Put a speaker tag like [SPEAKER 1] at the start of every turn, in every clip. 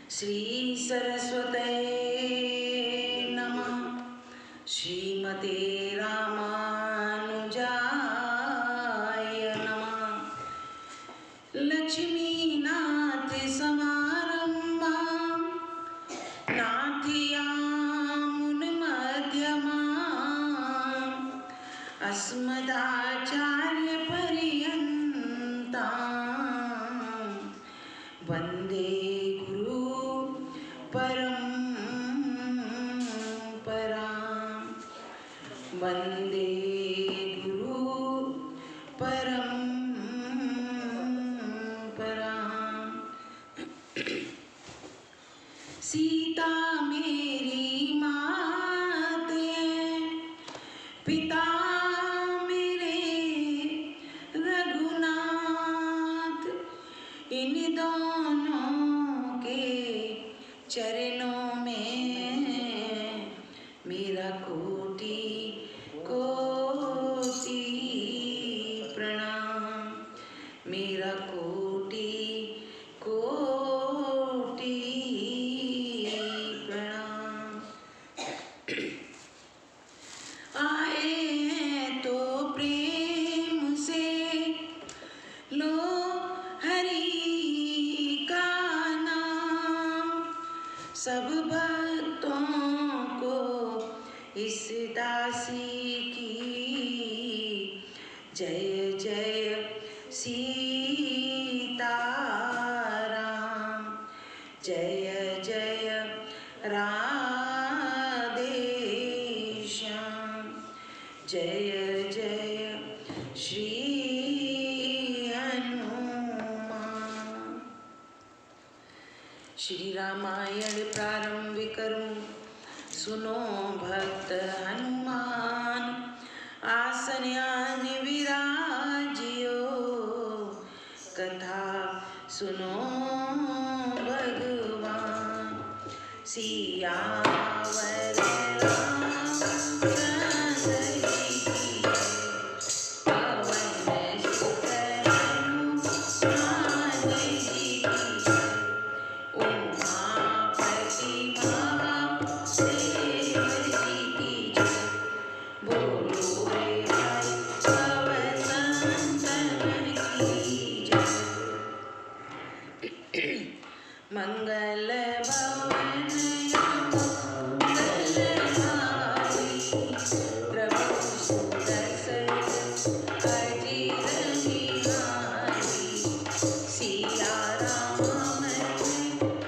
[SPEAKER 1] श्री सरस्वतये नमः। श्रीमते रामानुजाय नमः। लक्ष्मीनाथ समारंभां नाथयामुनमध्यमाम् अस्मदाचार्यपर्यन्तां वन्दे गुरु परम्परां। वन्दे गुरु परम्परां। सीता मेरी मात है, पिता मेरे रघुनाथ। इन दोनों के चरणों में मेरा कोटि कोटि प्रणाम। मेरा कोटि कोटि प्रणाम। आए हैं तो प्रेम से लो हरि का नाम। सब भक्तों को इस दासी की जय जय सीताराम। जय जय राधेश्याम। जय जय श्री हनुमान। श्री रामायण प्रारंभ करूं सुनो भक्त हनुमान। आसन आन विराजियो कथा सुनो भगवान। सियावर रामचंद्र की जय। पवन सुत हनुमान जी की जय। उमापति महादेव जी की जय। बोलो रे भाई पवन संतन की जय। मंगल भवन मंगलहारी प्रभु सुदर्शन अजीर बिहारी। सिया राम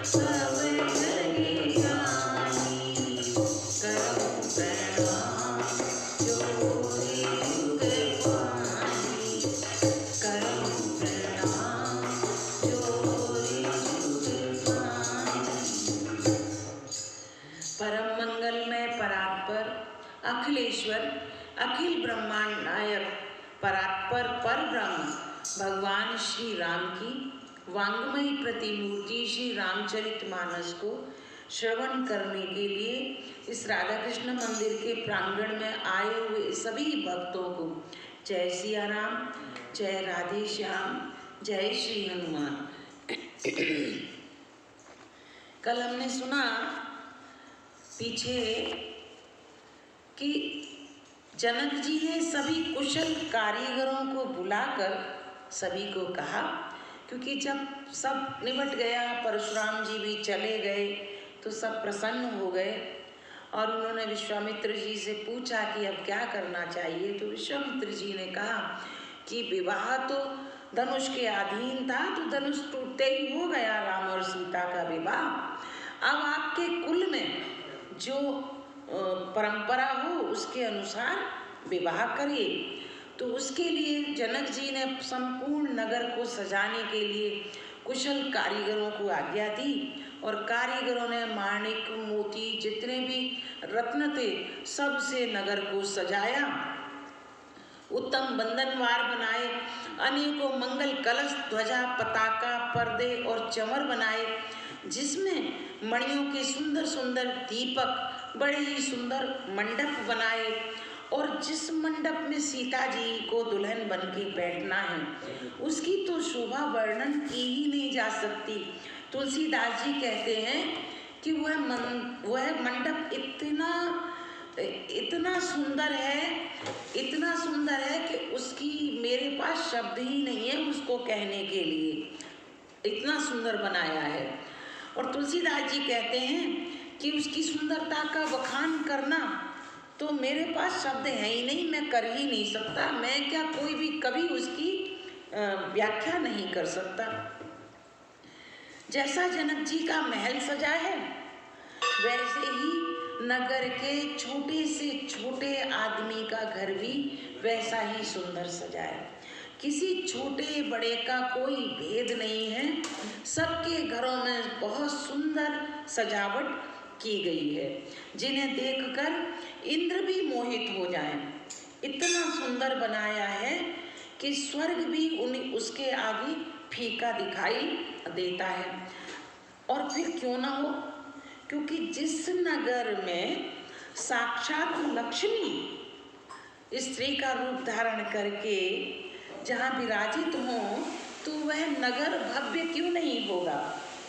[SPEAKER 1] सब जगे जानी। करो प्रणाम जोरी जुग पानी। करो प्रणाम जोरी जुग पानी। परम मंगलमय परात्पर अखिलेश्वर अखिल ब्रह्मांड नायक परात्पर पर ब्रह्म भगवान श्री राम की वांग्मयी प्रतिमूर्ति श्री रामचरितमानस को श्रवण करने के लिए इस राधा कृष्ण मंदिर के प्रांगण में आए हुए सभी भक्तों को जय सिया राम, जय राधे श्याम, जय श्री हनुमान। कल हमने सुना पीछे कि जनक जी ने सभी कुशल कारीगरों को बुलाकर सभी को कहा, क्योंकि जब सब निबट गया, परशुराम जी भी चले गए, तो सब प्रसन्न हो गए और उन्होंने विश्वामित्र जी से पूछा कि अब क्या करना चाहिए। तो विश्वामित्र जी ने कहा कि विवाह तो धनुष के अधीन था, तो धनुष टूटते ही हो गया राम और सीता का विवाह। अब आपके कुल में जो परंपरा हो उसके अनुसार विवाह करिए। तो उसके लिए जनक जी ने संपूर्ण नगर को सजाने के लिए कुशल कारीगरों को आज्ञा दी और कारीगरों ने माणिक मोती जितने भी रत्न थे सबसे नगर को सजाया। उत्तम बंधनवार बनाए, अनेकों मंगल कलश, ध्वजा, पताका, पर्दे और चमर बनाए, जिसमें मणियों के सुंदर सुंदर दीपक, बड़े ही सुंदर मंडप बनाए और जिस मंडप में सीता जी को दुल्हन बन के बैठना है उसकी तो शोभा वर्णन की ही नहीं जा सकती। तुलसीदास जी कहते हैं कि वह मंडप इतना सुंदर है, इतना सुंदर है कि उसकी मेरे पास शब्द ही नहीं है उसको कहने के लिए, इतना सुंदर बनाया है। और तुलसीदास जी कहते हैं कि उसकी सुंदरता का बखान करना तो मेरे पास शब्द है ही नहीं, मैं कर ही नहीं सकता, मैं क्या कोई भी कभी उसकी व्याख्या नहीं कर सकता। जैसा जनक जी का महल सजा है वैसे ही नगर के छोटे से छोटे आदमी का घर भी वैसा ही सुंदर सजा है। किसी छोटे बड़े का कोई भेद नहीं है, सबके घरों में बहुत सुंदर सजावट की गई है, जिन्हें देखकर इंद्र भी मोहित हो जाएं। इतना सुंदर बनाया है कि स्वर्ग भी उसके आगे फीका दिखाई देता है। और फिर क्यों ना हो, क्योंकि जिस नगर में साक्षात लक्ष्मी स्त्री का रूप धारण करके जहाँ विराजित हो तो वह नगर भव्य क्यों नहीं होगा।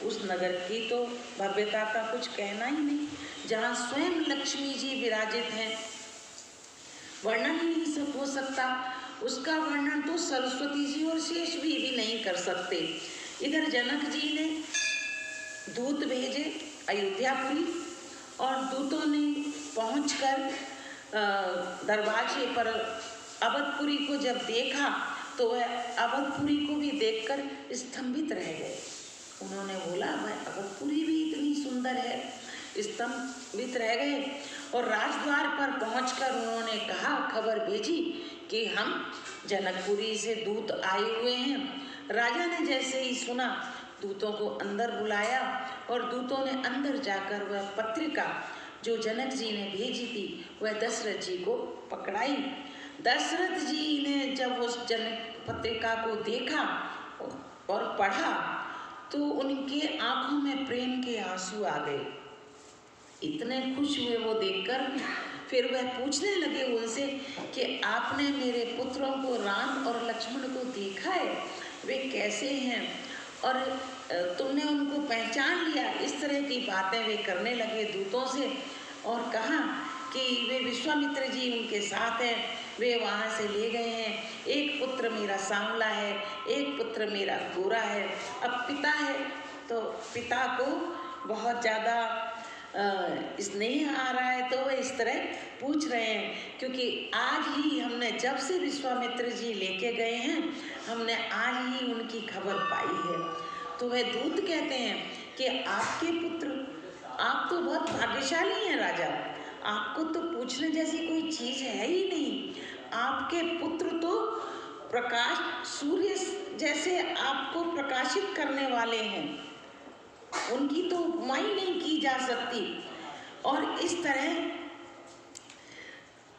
[SPEAKER 1] उस नगर की तो भव्यता का कुछ कहना ही नहीं, जहाँ स्वयं लक्ष्मी जी विराजित हैं, वर्णन ही नहीं हो सकता। उसका वर्णन तो सरस्वती जी और शेष भी नहीं कर सकते। इधर जनक जी ने दूत भेजे अयोध्यापुरी और दूतों ने पहुंचकर दरवाजे पर अवधपुरी को जब देखा तो वह अवधपुरी को भी देखकर स्तंभित रह गए। उन्होंने बोला वह अवधपुरी भी इतनी सुंदर है, स्तंभित रह गए। और राजद्वार पर पहुंचकर उन्होंने कहा, खबर भेजी कि हम जनकपुरी से दूत आए हुए हैं। राजा ने जैसे ही सुना दूतों को अंदर बुलाया और दूतों ने अंदर जाकर वह पत्रिका जो जनक जी ने भेजी थी वह दशरथ जी को पकड़ाई। दशरथ जी ने जब उस पत्रिका को देखा और पढ़ा तो उनके आंखों में प्रेम के आंसू आ गए। इतने खुश हुए वो देखकर। फिर वह पूछने लगे उनसे कि आपने मेरे पुत्रों को राम और लक्ष्मण को देखा है, वे कैसे हैं और तुमने उनको पहचान लिया। इस तरह की बातें वे करने लगे दूतों से और कहा कि वे विश्वामित्र जी उनके साथ हैं, वे वहाँ से ले गए हैं। एक पुत्र मेरा सांवला है, एक पुत्र मेरा गोरा है। अब पिता है तो पिता को बहुत ज़्यादा स्नेह आ रहा है तो वह इस तरह पूछ रहे हैं, क्योंकि आज ही हमने जब से विश्वामित्र जी लेके गए हैं हमने आज ही उनकी खबर पाई है। तो वह दूत कहते हैं कि आपके पुत्र, आप तो बहुत भाग्यशाली हैं राजा, आपको तो पूछने जैसी कोई चीज़ है ही नहीं। आपके पुत्र तो प्रकाश सूर्य जैसे आपको प्रकाशित करने वाले हैं, उनकी तो उपमा ही नहीं की जा सकती। और इस तरह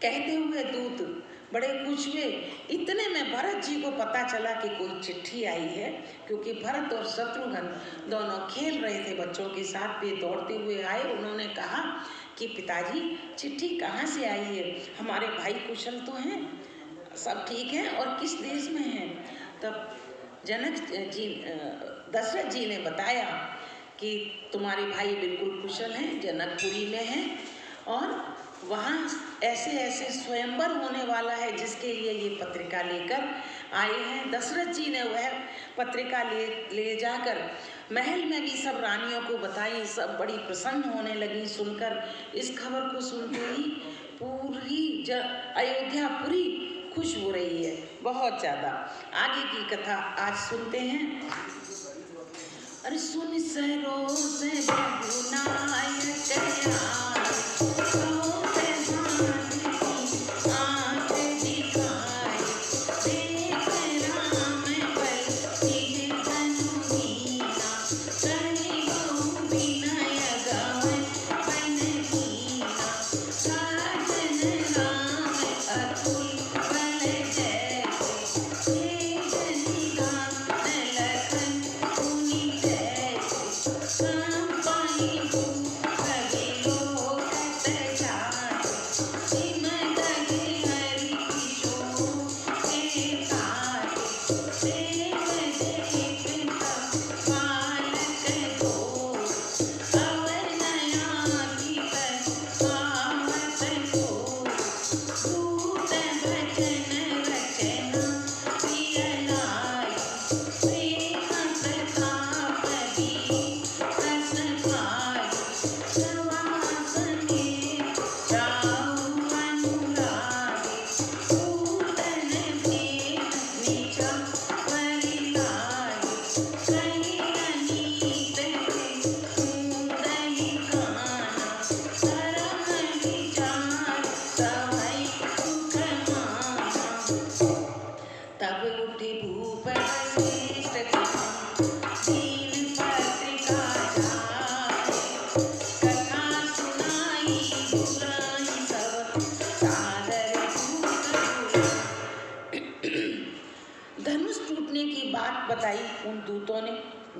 [SPEAKER 1] कहते हुए दूत बड़े खुश हुए। इतने में भरत जी को पता चला कि कोई चिट्ठी आई है, क्योंकि भरत और शत्रुघ्न दोनों खेल रहे थे बच्चों के साथ। वे दौड़ते हुए आए। उन्होंने कहा कि पिताजी चिट्ठी कहाँ से आई है, हमारे भाई कुशल तो हैं, सब ठीक हैं और किस देश में हैं। तब दशरथ जी ने बताया कि तुम्हारे भाई बिल्कुल कुशल हैं, जनकपुरी में हैं और वहाँ ऐसे ऐसे स्वयंवर होने वाला है जिसके लिए ये पत्रिका लेकर आए हैं। दशरथ जी ने वह पत्रिका ले जाकर महल में भी सब रानियों को बताई। सब बड़ी प्रसन्न होने लगी सुनकर। इस खबर को सुनते ही पूरी अयोध्या पूरी खुश हो रही है, बहुत ज़्यादा। आगे की कथा आज सुनते हैं। अरे सुन सरोस रघुनायक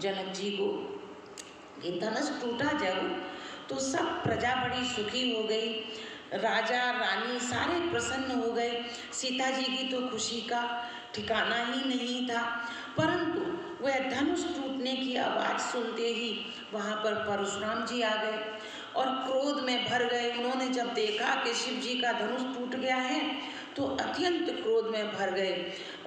[SPEAKER 1] जनक जी को कि धनुष टूटा जब तो सब प्रजा बड़ी सुखी हो गई, राजा रानी सारे प्रसन्न हो गए। सीता जी की तो खुशी का ठिकाना ही नहीं था। परंतु वह धनुष टूटने की आवाज़ सुनते ही वहाँ पर परशुराम जी आ गए और क्रोध में भर गए। उन्होंने जब देखा कि शिव जी का धनुष टूट गया है तो अत्यंत क्रोध में भर गए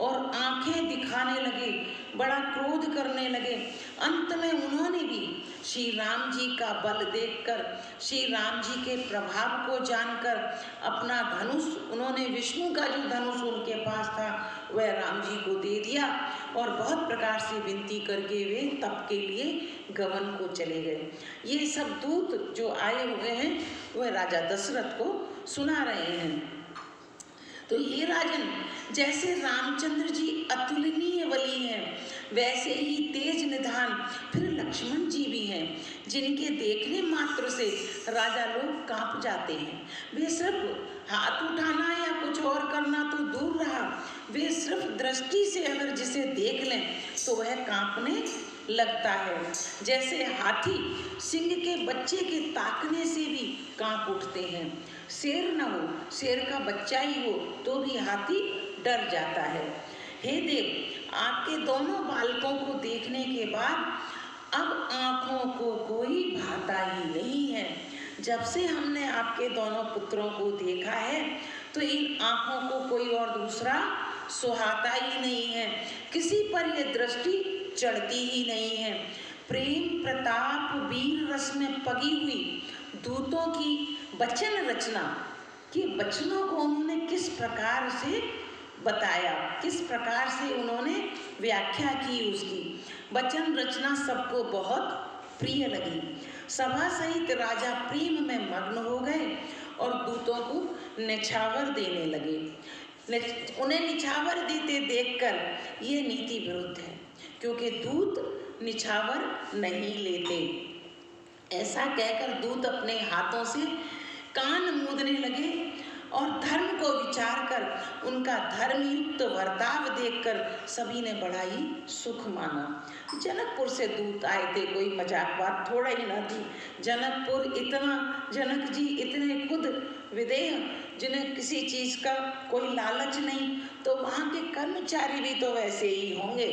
[SPEAKER 1] और आंखें दिखाने लगे, बड़ा क्रोध करने लगे। अंत में उन्होंने भी श्री राम जी का बल देखकर, श्री राम जी के प्रभाव को जानकर अपना धनुष, उन्होंने विष्णु का जो धनुष उनके पास था वह राम जी को दे दिया और बहुत प्रकार से विनती करके वे तप के लिए गवन को चले गए। ये सब दूत जो आए हुए हैं वह राजा दशरथ को सुना रहे हैं। तो ये राजन, जैसे रामचंद्र जी अतुलनीय बली हैं, वैसे ही तेज निधान फिर लक्ष्मण जी भी हैं, जिनके देखने मात्र से राजा लोग कांप जाते हैं। वे सिर्फ हाथ उठाना या कुछ और करना तो दूर रहा, वे सिर्फ दृष्टि से अगर जिसे देख लें तो वह कांपने लगता है। जैसे हाथी सिंह के बच्चे के ताकने से भी कांप उठते हैं। शेर न हो, शेर का बच्चा ही हो तो भी हाथी डर जाता है। हे देव, आपके दोनों बालकों को देखने के बाद अब आँखों को कोई भाता ही नहीं है। जब से हमने आपके दोनों पुत्रों को देखा है तो इन आँखों को कोई और दूसरा सुहाता ही नहीं है, किसी पर ये दृष्टि चढ़ती ही नहीं है। प्रेम प्रताप वीर रस में पगी हुई दूतों की वचन रचना कि वचनों को उन्होंने किस प्रकार से बताया, किस प्रकार से उन्होंने व्याख्या की, उसकी वचन रचना सबको बहुत प्रिय लगी। सभा सहित राजा प्रेम में मग्न हो गए और दूतों को निछावर देने लगे। उन्हें निछावर देते देखकर ये नीति विरुद्ध है, क्योंकि दूत निछावर नहीं लेते। ऐसा कहकर दूत अपने हाथों से कान मूंदने लगे और धर्म को विचार कर उनका धर्मयुक्त वर्ताव देखकर सभी ने बड़ा ही सुख माना। जनकपुर से दूत आए थे, कोई मजाक बात थोड़ा ही ना थी। जनकपुर इतना, जनक जी इतने खुद विदेह, जिन्हें किसी चीज़ का कोई लालच नहीं, तो वहाँ के कर्मचारी भी तो वैसे ही होंगे।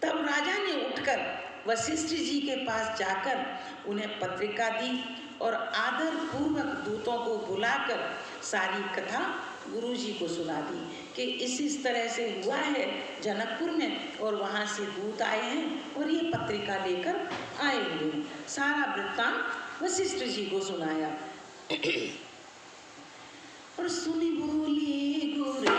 [SPEAKER 1] तब राजा ने उठकर वशिष्ठ जी के पास जाकर उन्हें पत्रिका दी और आदर पूर्वक दूतों को बुलाकर सारी कथा गुरु जी को सुना दी कि इस तरह से हुआ है जनकपुर में और वहाँ से दूत आए हैं और ये पत्रिका लेकर आए हुए हैं। सारा वृत्तांत वशिष्ठ जी को सुनाया और सुनी बोले गुरु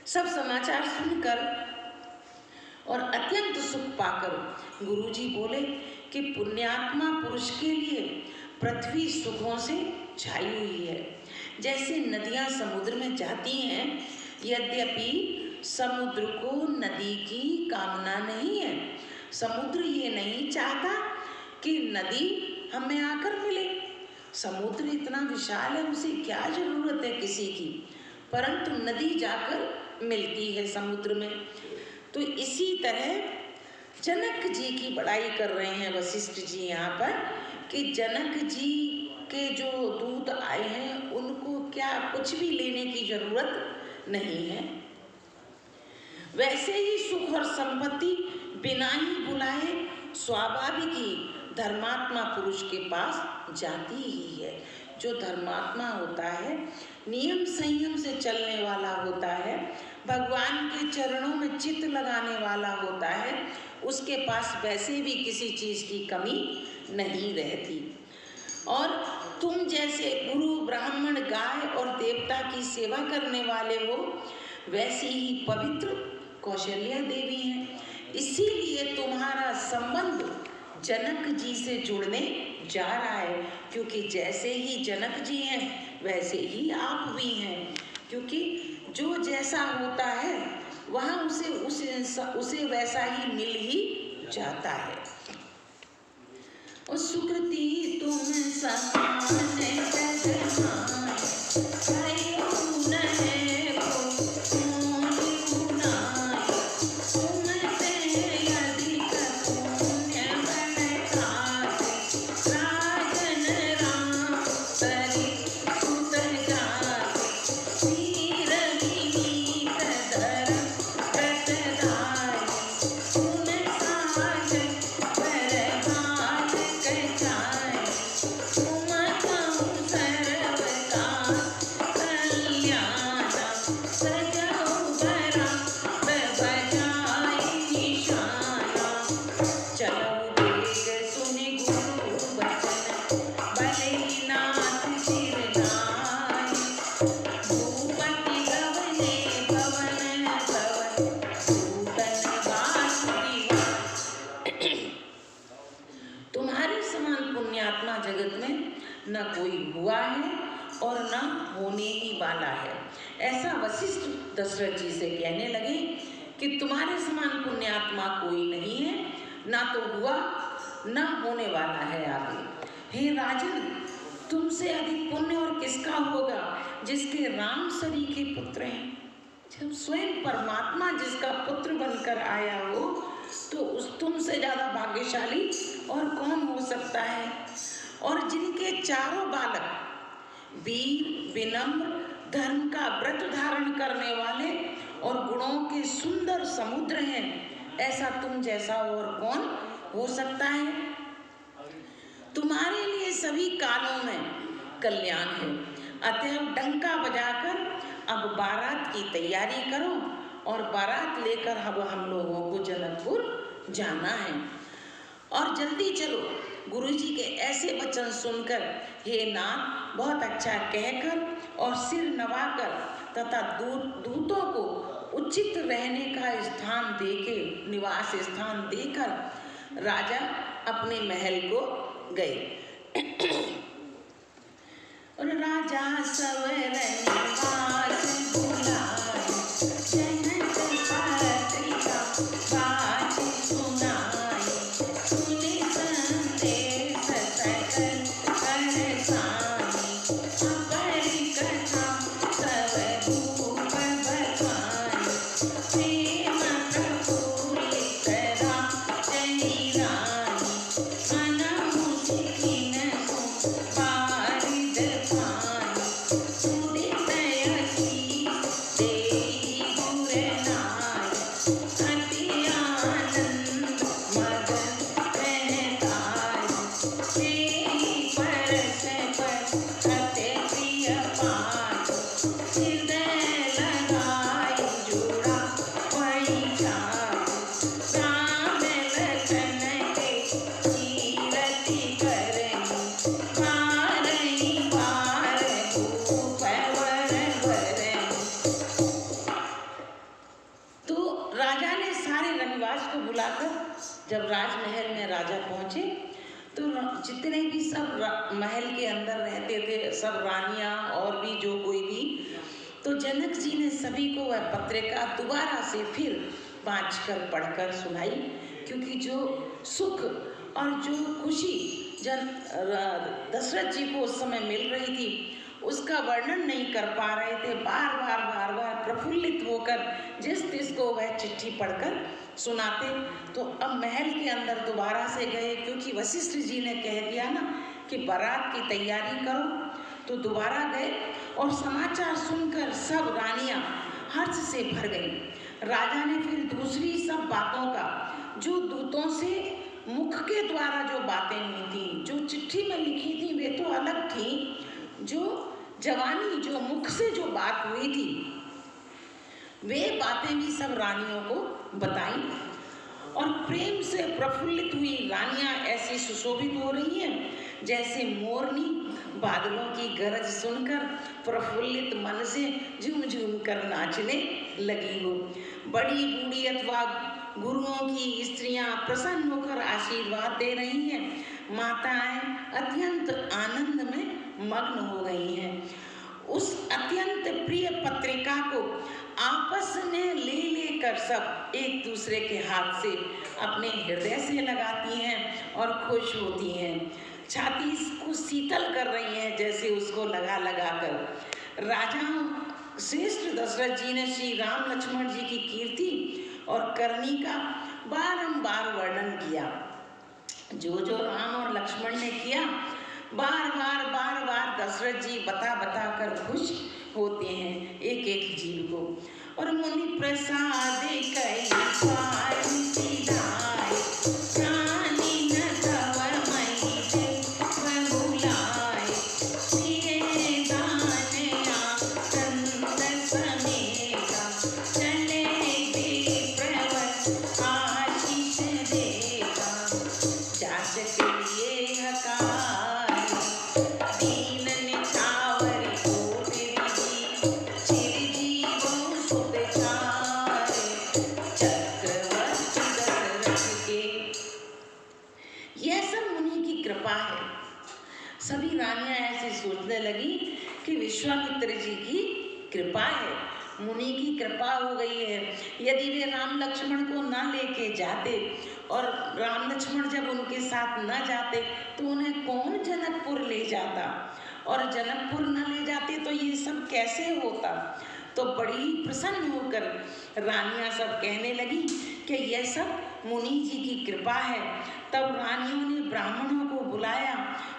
[SPEAKER 1] सब समाचार सुनकर और अत्यंत सुख पाकर गुरुजी बोले कि पुण्यात्मा पुरुष के लिए पृथ्वी सुखों से छाई हुई है। जैसे नदियां समुद्र में जाती हैं, यद्यपि समुद्र को नदी की कामना नहीं है। समुद्र ये नहीं चाहता कि नदी हमें आकर मिले। समुद्र इतना विशाल है, उसे क्या जरूरत है किसी की, परंतु नदी जाकर मिलती है समुद्र में। तो इसी तरह जनक जी की बड़ाई कर रहे हैं वशिष्ठ जी यहाँ पर कि जनक जी के जो दूत आए हैं उनको क्या कुछ भी लेने की जरूरत नहीं है। वैसे ही सुख और संपत्ति बिना ही बुलाए स्वाभाविक ही धर्मात्मा पुरुष के पास जाती ही है। जो धर्मात्मा होता है, नियम संयम से चलने वाला होता है, भगवान के चरणों में चित्त लगाने वाला होता है, उसके पास वैसे भी किसी चीज़ की कमी नहीं रहती। और तुम जैसे गुरु ब्राह्मण गाय और देवता की सेवा करने वाले हो, वैसी ही पवित्र कौशल्या देवी हैं। इसीलिए तुम्हारा संबंध जनक जी से जुड़ने जा रहा है, क्योंकि जैसे ही जनक जी हैं वैसे ही आप भी हैं। क्योंकि जो जैसा होता है वह उसे वैसा ही मिल ही जाता है। और सुकृति तुम समान जगमाय, कयो नहे को मोहि गुनाय। तुमसे अधिक पुण्य बड़ताते, राजन राम तरि सुत जाते। वीर विनीत धर व्रतधारी, गुण सागर परभार कचाय। तुम कहूँ सर्वदा कल्याणा, सजहु बरा बजाय निशाना। चलऊ वेग सुनि गुरु वचन, भले नाथ सिर नाय। भूपति गवने भवन भवन, भूतन वासुदेवा। तुम्हारे समान पुण्यात्मा जगत में न कोई हुआ है और न होने ही वाला है। ऐसा वशिष्ठ दशरथ जी से कहने लगे कि तुम्हारे समान पुण्यात्मा कोई नहीं है, ना तो हुआ न होने वाला है आगे। हे राजन, तुमसे अधिक पुण्य और किसका होगा जिसके राम सरीखे पुत्र हैं। जब स्वयं परमात्मा जिसका पुत्र बनकर आया हो तो उस तुमसे ज्यादा भाग्यशाली और कौन हो सकता है। और जिनके चारों बालक वीर, विनम्र, धर्म का व्रत धारण करने वाले और गुणों के सुंदर समुद्र हैं, ऐसा तुम जैसा और कौन हो सकता है। तुम्हारे लिए सभी कालों में कल्याण है। अतः डंका बजाकर अब बारात की तैयारी करो और बारात लेकर अब हम लोगों को जनकपुर जाना है। और जल्दी चलो। गुरुजी के ऐसे वचन सुनकर हे नाथ बहुत अच्छा कहकर और सिर नवाकर तथा दूतों को उचित रहने का स्थान देके, निवास स्थान देकर राजा अपने महल को गए। और राजा सवर निवास बुलाए, जनक पत्रिका बात सुनाए। सुनि संदेश सकल हरसाई, अपरि कथा सब भूप बखानी। प्रेम प्रफुल्लित राजनि रानी, मनहु सिखिन सो बारिद पानी। सुदित आशीष देहि गुर नाई, अति आनंद मगन रहताई। तेहि परस पर अति प्रिय पाई, हृदय लगाई जुड़ा वही जाई। राम लखन के कीरति करनी, बारही बार भूप वर वरनी। तो राजा ने सारे रनिवास को बुलाकर जब राजमहल में राजा पहुंचे तो जितने भी सब महल के अंदर रहते थे, सब रानियां और भी जो कोई भी, तो जनक जी ने सभी को वह पत्रिका दोबारा से फिर बाँचकर पढ़कर सुनाई। क्योंकि जो सुख और जो खुशी दशरथ जी को उस समय मिल रही थी उसका वर्णन नहीं कर पा रहे थे। बार बार प्रफुल्लित होकर जिस को वह चिट्ठी पढ़कर सुनाते। तो अब महल के अंदर दोबारा से गए, क्योंकि वशिष्ठ जी ने कह दिया ना कि बारात की तैयारी करो, तो दोबारा गए और समाचार सुनकर सब रानियां हर्ष से भर गईं। राजा ने फिर दूसरी सब बातों का जो दूतों से मुख के द्वारा जो बातें हुई थी, जो चिट्ठी में लिखी थी वे तो अलग थी, जो जवानी जो मुख से जो बात हुई थी वे बातें भी सब रानियों को बताई। और प्रेम से प्रफुल्लित हुई रानियां ऐसी सुशोभित हो रही हैं जैसे मोरनी बादलों की गरज सुनकर प्रफुल्लित मन से झूम झूम कर नाचने लगी हो। बड़ी बूढ़ी अथवा गुरुओं की स्त्रियां प्रसन्न होकर आशीर्वाद दे रही हैं। माताएं अत्यंत आनंद में मग्न हो गई हैं। उस अत्यंत प्रिय पत्रिका को आपस में ले लेकर सब एक दूसरे के हाथ से अपने हृदय से लगाती हैं और खुश होती हैं। छाती को शीतल कर रही हैं जैसे उसको लगा लगा कर। राजा श्रेष्ठ दशरथ जी ने श्री राम लक्ष्मण जी की कीर्ति और करनी का बारंबार वर्णन किया। जो जो राम और लक्ष्मण ने किया बार बार दशरथ जी बता बता कर खुश होते हैं एक एक जीव को। और मुनि प्रसाद कई पार सिधाए, प्राणी न तव मई देव बुलाए, सिए दान आनंद समेता, चले विप्रवर आशीष देता, जास के लिए हकार दीन निछावर कोट विधि, चिरजीवों सुत छाए, चक्रवर्ती दशरथ के। यह सब मुनि की कृपा है। सभी रानियां ऐसे सोचने लगी कि विश्वामित्र जी की कृपा है, मुनि की कृपा हो गई है। यदि वे राम लक्ष्मण को न लेके जाते और राम लक्ष्मण जब उनके साथ न जाते तो उन्हें कौन जनकपुर ले जाता, और जनकपुर न ले जाते तो ये सब कैसे होता। तो बड़ी प्रसन्न होकर रानियां सब कहने लगी कि यह सब मुनि जी की कृपा है। तब रानियों ने ब्राह्मणों को बुलाया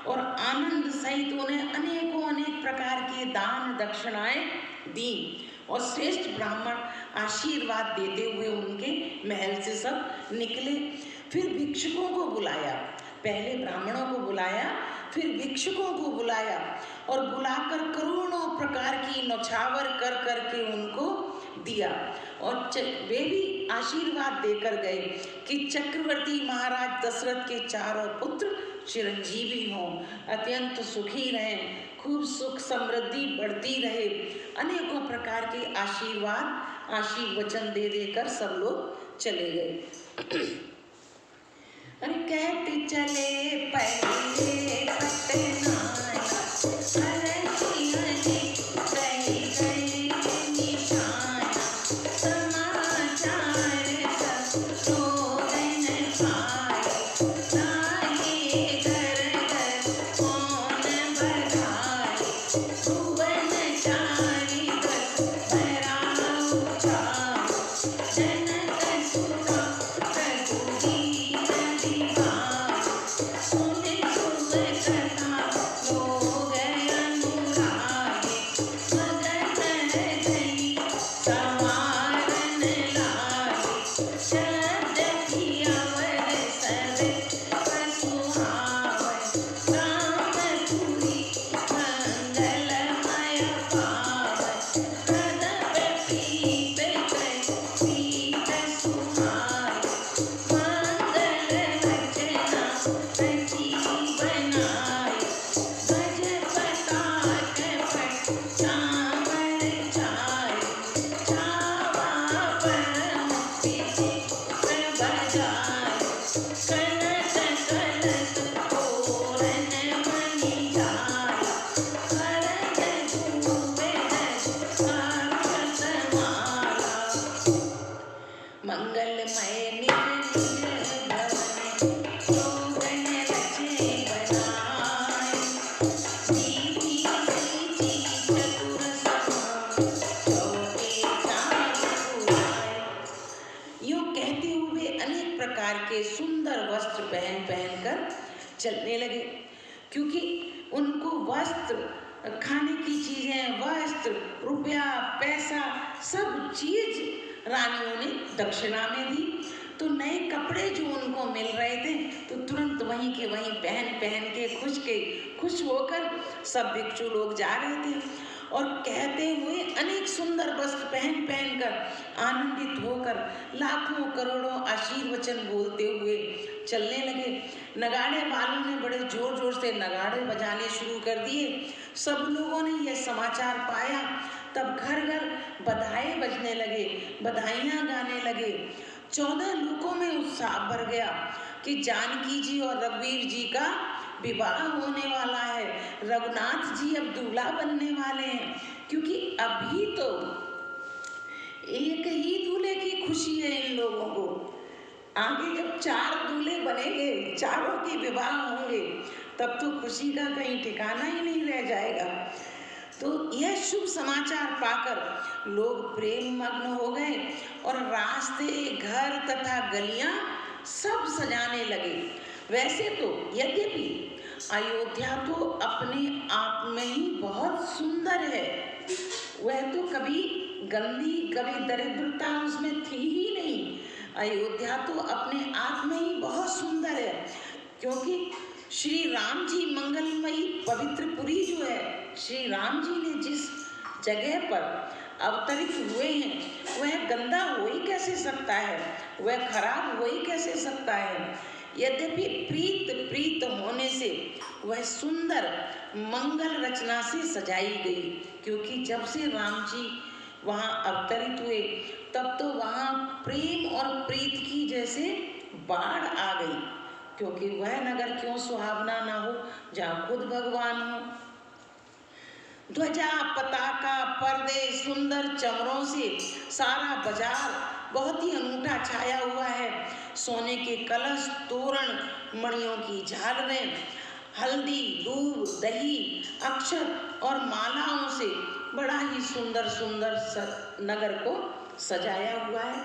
[SPEAKER 1] और आनंद सहित उन्हें अनेकों अनेक प्रकार के दान दक्षिणाएं दी, और श्रेष्ठ ब्राह्मण आशीर्वाद देते हुए उनके महल से सब निकले। फिर भिक्षुकों को बुलाया, पहले ब्राह्मणों को बुलाया, फिर भिक्षुकों को बुलाया, और बुलाकर करोड़ों प्रकार की नौछावर कर करके उनको दिया। और वे भी आशीर्वाद देकर गए कि चक्रवर्ती महाराज दशरथ के चारों पुत्र चिरंजीवी हों, अत्यंत सुखी रहें, खूब सुख समृद्धि बढ़ती रहे। अनेकों प्रकार के आशीर्वाद आशीर्वचन दे देकर सब लोग चले गए। अरे कहते चले पहले पटनाया, हरखी हरि कही गए निशाना, समाचार सब लोगन पाए, लागे घर घर कौन बधाए, भुवन चारि दस बराउ छाओ, जनक सुता रघुवीर दिवाए, सुनि सुख कथा लोग अनुरागे, मगन हृदय संवारन लागे, शब्द अवर सब सुहावन, रामपुरी मंगलमय पावन, कदम पीप पीत सुहाय, मंगल रचना रची बनाय, गज पताक पट चामर छाय, छावा परम विचित्र बजाय, कनक कलश तोरण मणि जाय, भरत भूपेर साक्षत माला, मंगलमय निज निज भवन, लोगन रचे बनाय, नीति सीति चतुर सम, चौके चार पुराय। यूं कहते हुए अनेक प्रकार के सुंदर वस्त्र पहन पहन कर चलने लगे, क्योंकि उनको वस्त्र, खाने की चीजें, वस्त्र, रुपया, पैसा, सब चीज रानियों ने दक्षिणा में दी। तो नए कपड़े जो उनको मिल रहे थे तो तुरंत वहीं के वहीं पहन पहन के खुश होकर सब भिक्षु लोग जा रहे थे। और कहते हुए अनेक सुंदर वस्त्र पहन पहन कर आनंदित होकर लाखों करोड़ों आशीर्वचन बोलते हुए चलने लगे। नगाड़े वालों ने बड़े जोर जोर से नगाड़े बजाने शुरू कर दिए। सब लोगों ने यह समाचार पाया, तब घर घर बधाई बजने लगे, बधाइयाँ गाने लगे। 14 लोकों में उत्साह भर गया कि जानकी जी और रघुवीर जी का विवाह होने वाला है। रघुनाथ जी अब दूल्हा बनने वाले हैं, क्योंकि अभी तो एक ही दूल्हे की खुशी है इन लोगों को। आगे जब 4 दूल्हे बनेंगे, चारों के विवाह होंगे, तब तो खुशी का कहीं ठिकाना ही नहीं रह जाएगा। तो यह शुभ समाचार पाकर लोग प्रेम मग्न हो गए और रास्ते, घर तथा गलियां सब सजाने लगे। वैसे तो यद्यपि अयोध्या तो अपने आप में ही बहुत सुंदर है, वह तो कभी गंदी, कभी दरिद्रता उसमें थी ही नहीं। अयोध्या तो अपने आप में ही बहुत सुंदर है, क्योंकि श्री राम जी मंगलमयी पवित्र पुरी जो है, श्री राम जी ने जिस जगह पर अवतरित हुए हैं, वह गंदा हो ही कैसे सकता है, वह खराब हो ही कैसे सकता है। यद्यपि प्रीत होने से वह सुंदर मंगल रचना से सजाई गई, क्योंकि जब से राम जी वहाँ अवतरित हुए, तब तो वहाँ प्रेम और प्रीत की जैसे बाढ़ आ गई, क्योंकि वह नगर क्यों सुहावना ना हो जहाँ खुद भगवान हो। ध्वजा, पताका, पर्दे, सुंदर चमरों से सारा बाजार बहुत ही अनूठा छाया हुआ है। सोने के कलश, तोरण, मणियों की झालरें, हल्दी, दूध, दही, अक्षत और मालाओं से बड़ा ही सुंदर सुंदर नगर को सजाया हुआ है।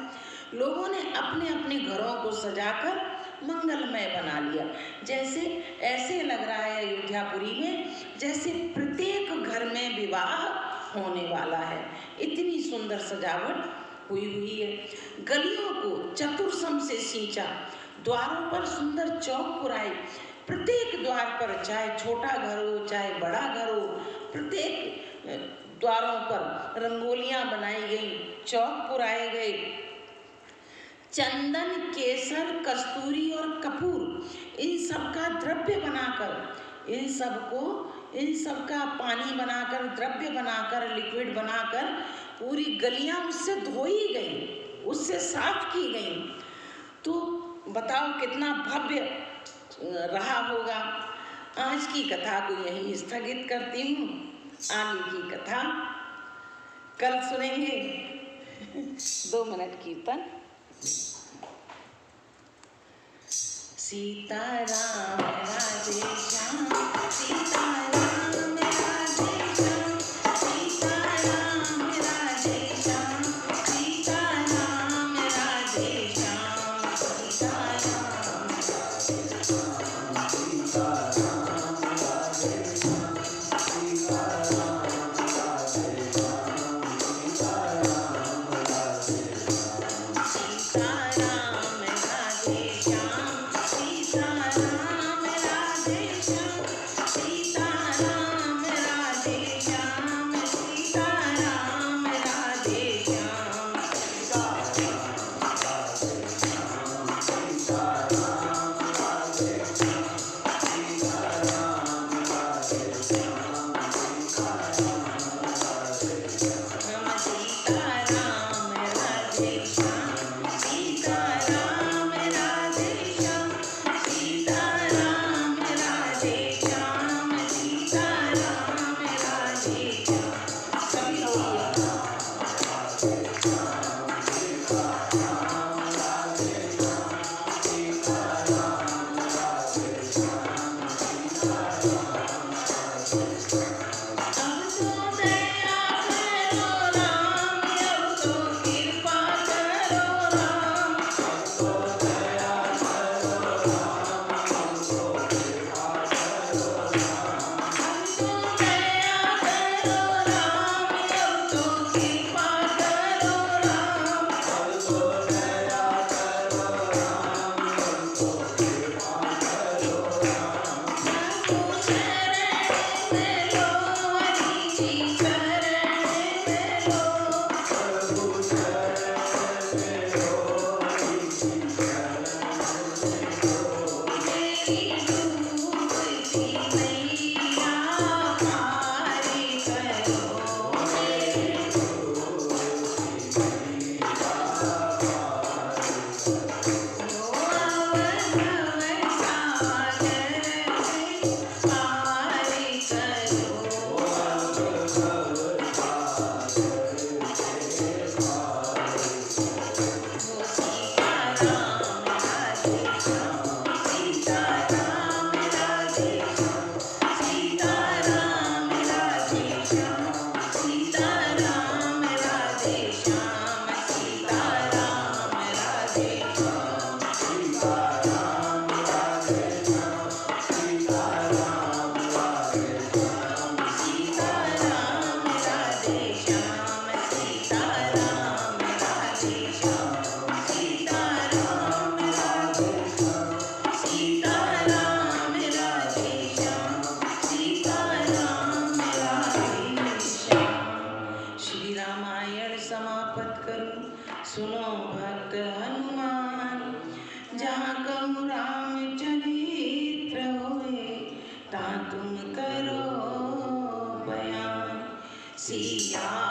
[SPEAKER 1] लोगों ने अपने अपने घरों को सजाकर मंगलमय बना लिया। जैसे ऐसे लग रहा है अयोध्यापुरी में जैसे प्रत्येक घर में विवाह होने वाला है। इतनी सुंदर सजावट हुई है। गलियों को चतुर्सम से सींचा, द्वारों पर सुंदर चौक पुराए। प्रत्येक द्वार पर, चाहे छोटा घर हो चाहे बड़ा घर हो, प्रत्येक द्वारों पर रंगोलियां बनाई गई, चौक पुराए गए। चंदन, केसर, कस्तूरी और कपूर इन सब का द्रव्य बनाकर, इन सब का पानी बनाकर, द्रव्य बनाकर, लिक्विड बनाकर पूरी गलियां उससे धोई गई, उससे साफ की गई। तो बताओ कितना भव्य रहा होगा। आज की कथा को यहीं स्थगित करती हूँ। आगे की कथा कल सुनेंगे। 2 मिनट कीर्तन। सीताराम राधे श्याम, सीताराम राधे श्याम, सीताराम राधे श्याम, सीताराम राधे श्याम, सीताराम सीताराम समाप्त करूं, सुनो भक्त हनुमान। जहाँ कहूँ राम चरित्र होए, ता तुम करो बयान। सिया